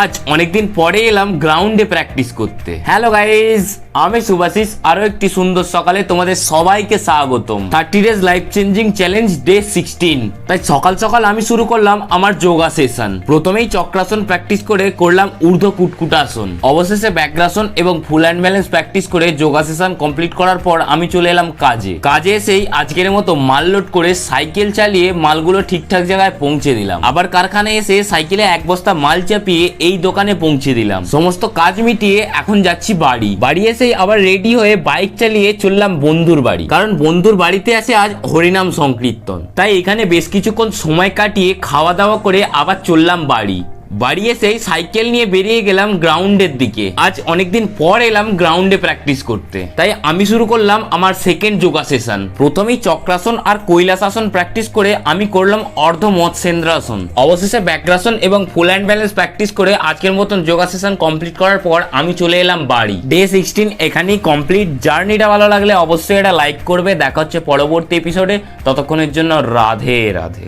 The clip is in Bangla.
আজ অনেকদিন পরে এলাম গ্রাউন্ডে প্র্যাকটিস করতে। হ্যালো গাইজ, আমি শুভাশিস। আরো একটি সুন্দর সকালে তোমাদের সবাইকে স্বাগতম। 30 days life changing challenge day 16। তাই সকাল সকাল আমি শুরু করলাম আমার যোগা সেশন। প্রথমেই চক্রাসন প্র্যাকটিস করে করলাম ঊর্ধ্ব কুটকুটাসন, অবশেষে ব্যাক্রাসন এবং ফুল হ্যান্ড ব্যালেন্স প্র্যাকটিস করে যোগা সেশন কমপ্লিট করার পর আমি চলে এলাম কাজে এসেই আজকের মতো মাল লোড করে সাইকেল চালিয়ে মালগুলো ঠিকঠাক জায়গায় পৌঁছে দিলাম। আবার কারখানায় এসে সাইকেলে এক বস্তা মাল চাপিয়ে এই দোকানে পৌঁছে দিলাম। সমস্ত কাজ মিটিয়ে এখন যাচ্ছি বাড়ি এসেই আবার রেডি হয়ে বাইক চালিয়ে চললাম বন্ধুর বাড়ি, কারণ বন্ধুর বাড়িতে আছে আজ হরিনাম সংকীর্তন। তাই এখানে বেশ কিছুক্ষণ সময় কাটিয়ে খাওয়া দাওয়া করে আবার চললাম বাড়ি এসেই সাইকেল নিয়ে বেরিয়ে গেলাম গ্রাউন্ডের দিকে। আজ অনেকদিন পর এলাম গ্রাউন্ডে প্র্যাকটিস করতে, তাই আমি শুরু করলাম আমার সেকেন্ড যোগা সেশন। প্রথমেই চক্রাসন আর কৈলাসাসন প্র্যাকটিস করে আমি করলাম অর্ধ মৎস্যেন্দ্রাসন, অবশেষে ব্যাক্রাসন এবং ফুল হ্যান্ড ব্যালেন্স প্র্যাকটিস করে আজকের মতন যোগা সেশন কমপ্লিট করার পর আমি চলে এলাম বাড়ি। ডে 16 এখানেই কমপ্লিট। জার্নিটা ভালো লাগলে অবশ্যই এটা লাইক করবে। দেখা হচ্ছে পরবর্তী এপিসোডে। ততক্ষণের জন্য রাধে রাধে।